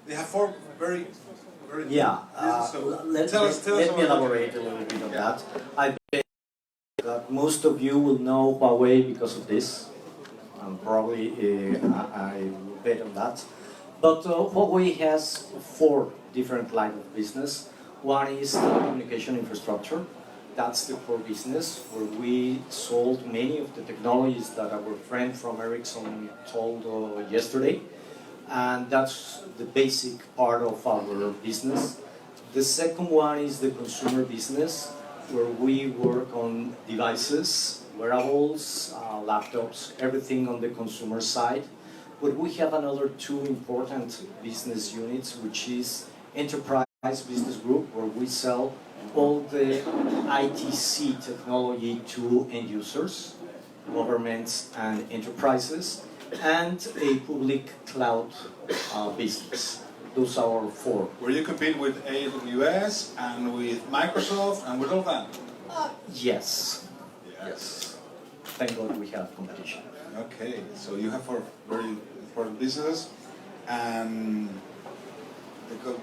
They have four very yeah. Let me elaborate a little bit on that. I bet that most of you will know Huawei because of this, and probably I will bet on that. But Huawei has four different lines of business. One is telecommunication infrastructure. That's the core business where we sold many of the technologies that our friend from Ericsson told yesterday. And that's the basic part of our business. The second one is the consumer business, where we work on devices, wearables, laptops, everything on the consumer side. But we have another two important business units, which is enterprise business group, where we sell all the ITC technology to end users, governments and enterprises, and a public cloud business. Those are our four. Where you compete with AWS and with Microsoft and with all that? Yes. Thank God we have competition. Okay, so you have four very important businesses, and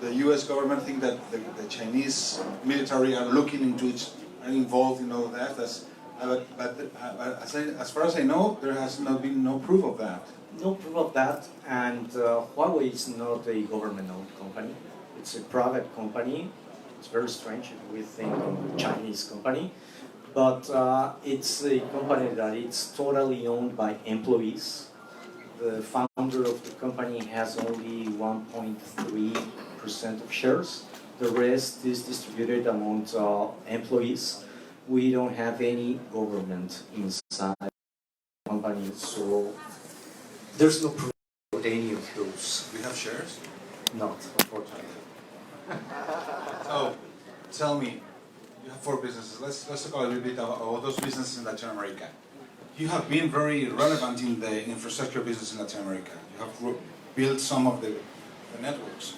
the US government think that the Chinese military are looking into it, are involved in all that. But as far as I know, there has not been no proof of that. No proof of that, and Huawei is not a government-owned company. It's a private company. It's very strange if we think of a Chinese company, but it's a company that it's totally owned by employees. The founder of the company has only 1.3% of shares. The rest is distributed among employees. We don't have any government inside the company, so there's no proof of any of those. Do you have shares? Not, unfortunately. So, tell me, you have four businesses. Let's talk a little bit about those businesses in Latin America. You have been very relevant in the infrastructure business in Latin America. You have built some of the networks.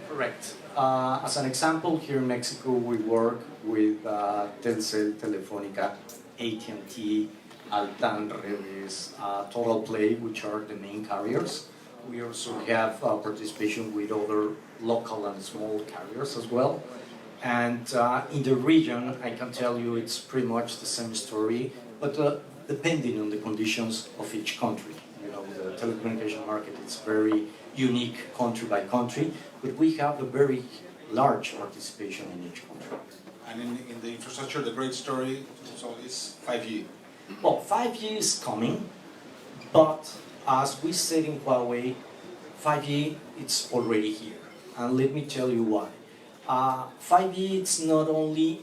Correct. As an example, here in Mexico, we work with Telcel, Telefónica, AT&T, Altan, Redes, Total Play, which are the main carriers. We also have participation with other local and small carriers as well. And in the region, I can tell you it's pretty much the same story, but depending on the conditions of each country. You know, the telecommunication market is very unique country by country, but we have a very large participation in each country. And in the infrastructure, the great story is 5G. Well, 5G is coming, but as we said in Huawei, 5G it's already here. And let me tell you why. 5G it's not only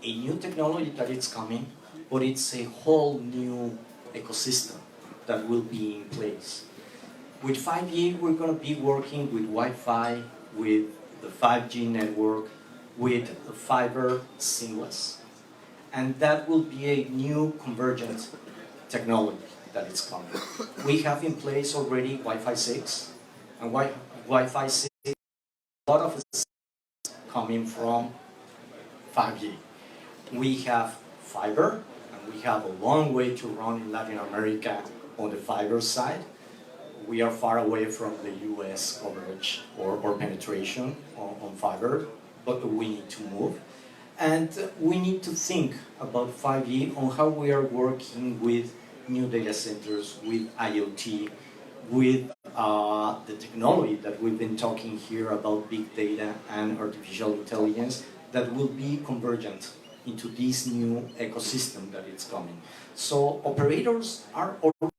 a new technology that it's coming, but it's a whole new ecosystem that will be in place. With 5G, we're going to be working with Wi-Fi, with the 5G network, with the fiber seamless. And that will be a new convergent technology that is coming. We have in place already Wi-Fi 6, and Wi-Fi 6, a lot of it coming from 5G. We have fiber, and we have a long way to run in Latin America on the fiber side. We are far away from the US coverage or penetration on fiber, but we need to move. And we need to think about 5G on how we are working with new data centers, with IoT, with the technology that we've been talking here about big data and artificial intelligence that will be convergent into this new ecosystem that is coming. So operators are already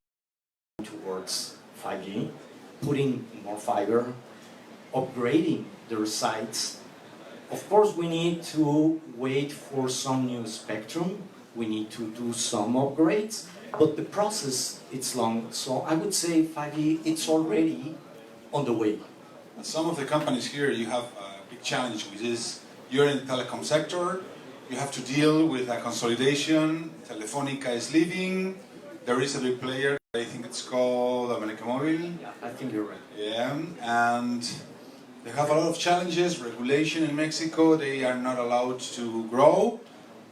towards 5G, putting more fiber, upgrading their sites. Of course, we need to wait for some new spectrum. We need to do some upgrades, but the process, it's long. So I would say 5G, it's already on the way. Some of the companies here, you have a big challenge, which is you're in the telecom sector, you have to deal with a consolidation, Telefónica is leaving, there is a big player, I think it's called América Móvil. Yeah, I think you're right. Yeah, and they have a lot of challenges, regulation in Mexico, they are not allowed to grow,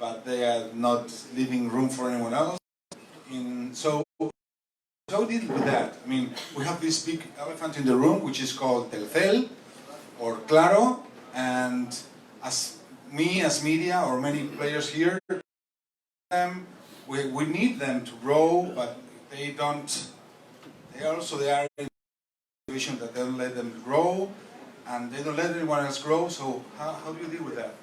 but they are not leaving room for anyone else. So, how deal with that? I mean, we have this big elephant in the room, which is called Telcel, or Claro, and as media or many players here, we need them to grow, but they don't. They are in a situation that they don't let them grow, and they don't let anyone else grow. So how do you deal with that?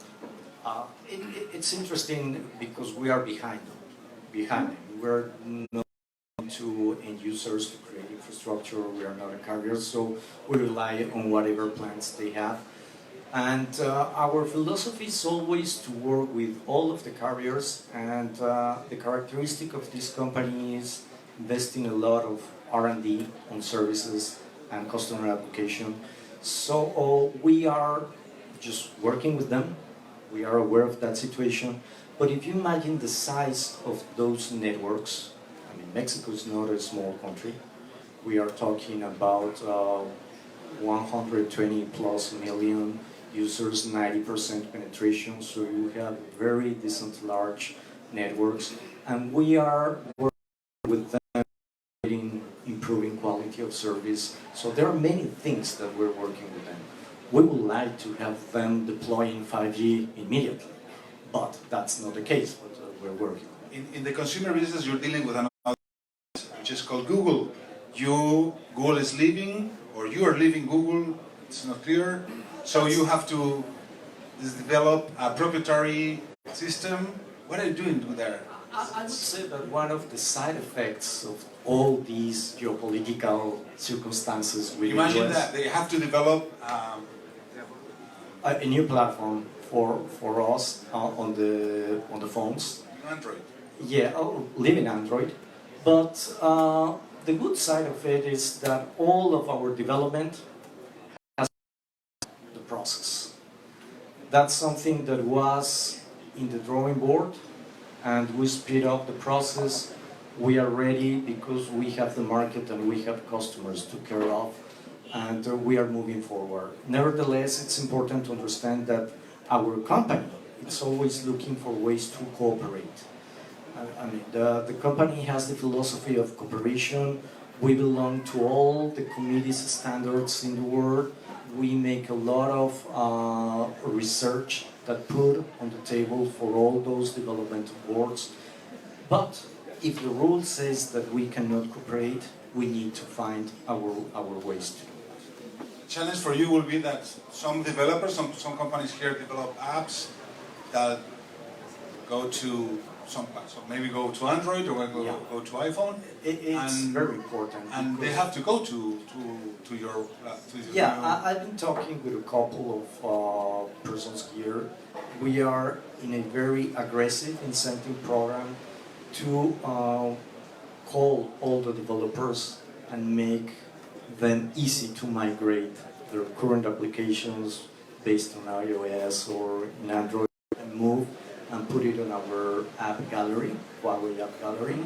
It's interesting because we are behind them. We're not to end users to create infrastructure. We are not a carrier, so we rely on whatever plans they have. And our philosophy is always to work with all of the carriers, and the characteristic of this company is investing a lot of R&D on services and customer application. So we are just working with them. We are aware of that situation. But if you imagine the size of those networks, I mean, Mexico is not a small country. We are talking about 120 plus million users, 90% penetration, so you have very decent large networks, and we are working with them in improving quality of service. So there are many things that we're working with them. We would like to have them deploying 5G immediately, but that's not the case, but we're working. In the consumer business, you're dealing with another, which is called Google. Google is leaving, or you are leaving Google, it's not clear. So you have to develop a proprietary system. What are you doing there? I would say that one of the side effects of all these geopolitical circumstances with Imagine the US, that they have to develop a new platform for us on the phones. Android. Yeah, live in Android, but the good side of it is that all of our development has the process. That's something that was in the drawing board, and we speed up the process. We are ready because we have the market and we have customers to care of, and we are moving forward. Nevertheless, it's important to understand that our company is always looking for ways to cooperate. I mean, the company has the philosophy of cooperation. We belong to all the committees standards in the world. We make a lot of research that put on the table for all those development boards. But if the rule says that we cannot cooperate, we need to find our ways to do it. The challenge for you will be that some developers, some companies here develop apps that go to so maybe go to Android or go to iPhone. It's very important. And they have to go to your. I've been talking with a couple of persons here. We are in a very aggressive incentive program to call all the developers and make them easy to migrate their current applications based on iOS or in Android and move and put it on our app gallery, Huawei app gallery.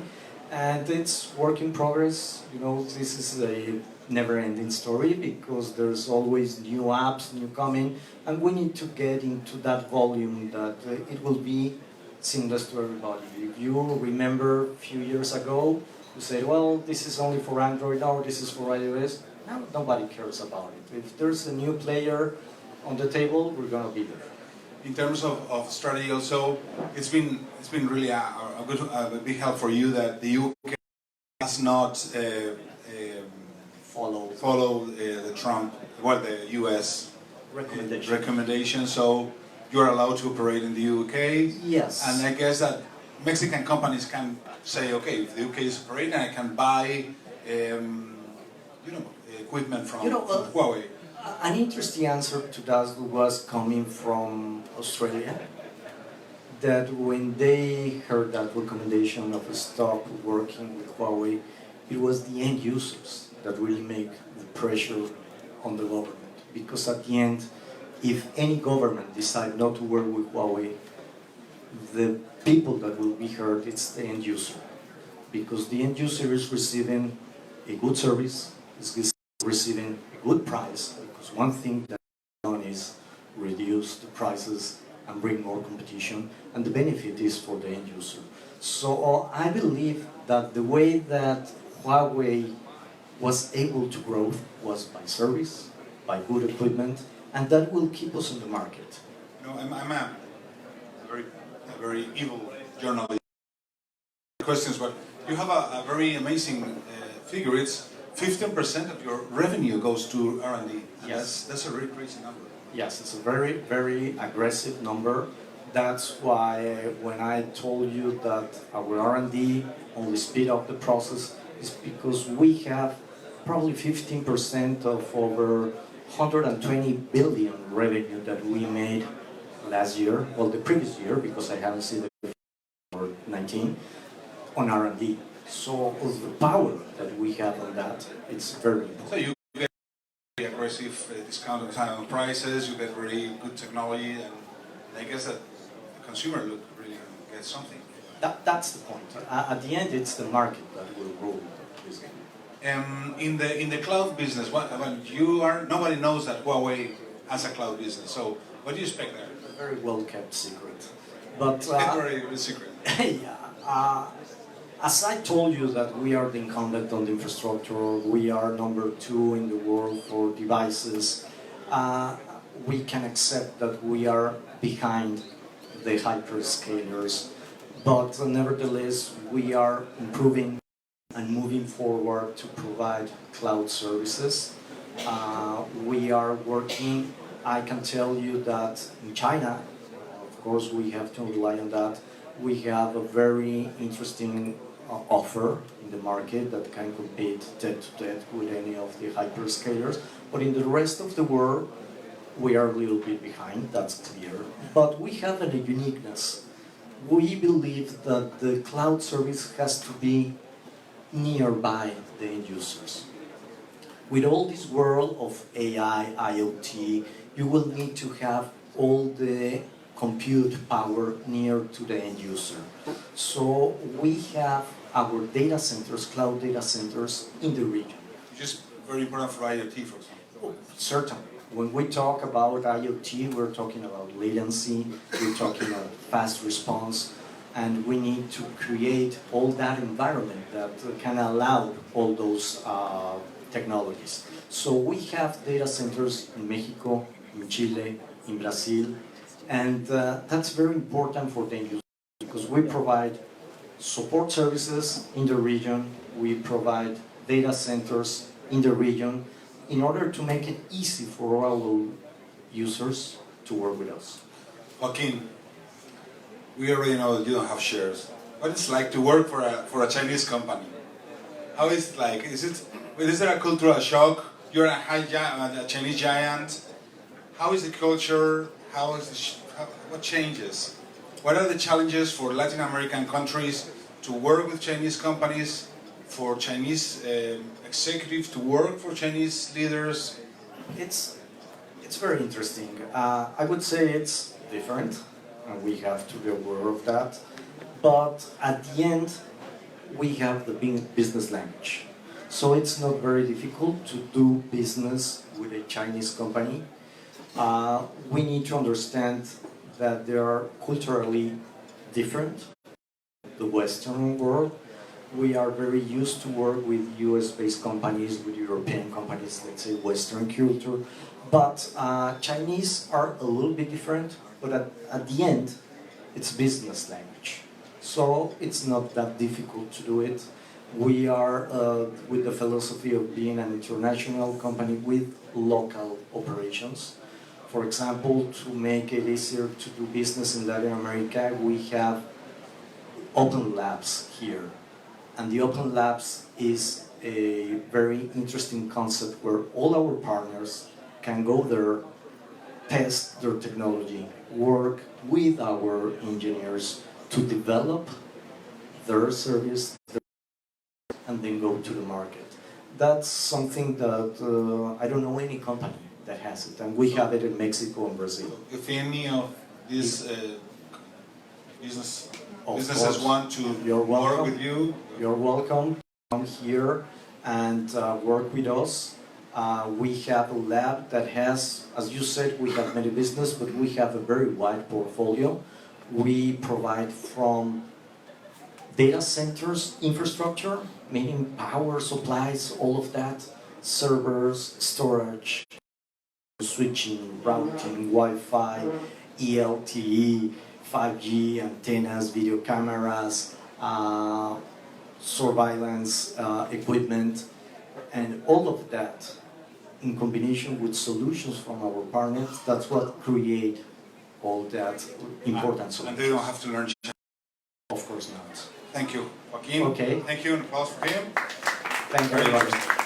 And it's work in progress. You know, this is a never-ending story because there's always new apps, new coming, and we need to get into that volume that it will be seamless to everybody. If you remember a few years ago, you said, well, this is only for Android, or this is for iOS. Now nobody cares about it. If there's a new player on the table, we're going to be there. In terms of strategy, also, it's been really a big help for you that the UK has not follow the Trump, the US recommendation. So you're allowed to operate in the UK. Yes. And I guess that Mexican companies can say, okay, if the UK is operating, I can buy, equipment from Huawei. An interesting answer to that was coming from Australia, that when they heard that recommendation of stop working with Huawei, it was the end users that really make the pressure on the government. Because at the end, if any government decides not to work with Huawei, the people that will be hurt, it's the end user. Because the end user is receiving a good service, is receiving a good price, because one thing that done is reduce the prices and bring more competition, and the benefit is for the end user. So I believe that the way that Huawei was able to grow was by service, by good equipment, and that will keep us in the market. You know, I'm a very evil journalist. Questions, but you have a very amazing figure. It's 15% of your revenue goes to R&D. Yes. That's a really crazy number. Yes, it's a very, very aggressive number. That's why when I told you that our R&D only speed up the process is because we have probably 15% of over 120 billion revenue that we made last year, well, the previous year, because I haven't seen the or 19, on R&D. So the power that we have on that, it's very important. So you get very aggressive discount on prices, you get very good technology, and I guess that the consumer look really gets something. That's the point. At the end, it's the market that will rule this game. In the cloud business, nobody knows that Huawei has a cloud business. So what do you expect there? A very well kept secret. But Very secret. yeah. As I told you that we are the incumbent on the infrastructure, we are number 2 in the world for devices. We can accept that we are behind the hyperscalers, but nevertheless we are improving and moving forward to provide cloud services. We are working, I can tell you that in China, of course we have to rely on that, we have a very interesting offer in the market that can compete head-to-head with any of the hyperscalers, but in the rest of the world we are a little bit behind, that's clear, but we have a uniqueness. We believe that the cloud service has to be nearby the end users. With all this world of AI, IoT, you will need to have all the compute power near to the end user. So we have our data centers, cloud data centers in the region. Which is very important for IoT, for example. Oh, certainly. When we talk about IoT, we're talking about latency, we're talking about fast response, and we need to create all that environment that can allow all those technologies. So we have data centers in Mexico, in Chile, in Brazil, and that's very important for the end user because we provide support services in the region, we provide data centers in the region in order to make it easy for our users to work with us. Joaquin, we already know that you don't have shares. What it's like to work for a Chinese company? How is it like? Is there a cultural shock? You're a Chinese giant. How is the culture? What changes? What are the challenges for Latin American countries to work with Chinese companies, for Chinese executives to work for Chinese leaders? It's very interesting. I would say it's different, and we have to be aware of that. But at the end, we have the business language. So it's not very difficult to do business with a Chinese company. We need to understand that they are culturally different. The Western world, we are very used to work with US-based companies, with European companies, let's say Western culture. But Chinese are a little bit different, but at the end, it's business language. So it's not that difficult to do it. We are with the philosophy of being an international company with local operations. For example, to make it easier to do business in Latin America, we have Open Labs here. And the Open Labs is a very interesting concept where all our partners can go there, test their technology, work with our engineers to develop their service, and then go to the market. That's something that I don't know any company that has it, and we have it in Mexico and Brazil. If any of these businesses want to work with you, you're welcome to come here and work with us. We have a lab that has, as you said, we have many business, but we have a very wide portfolio. We provide from data centers infrastructure, meaning power supplies, all of that, servers, storage, switching, routing, Wi-Fi, ELTE, 5G antennas, video cameras, surveillance equipment, and all of that in combination with solutions from our partners, that's what create all that important solutions. And they don't have to learn Chinese. Of course not. Thank you, Joaquin. Okay. Thank you, and applause for him. Thank you very much.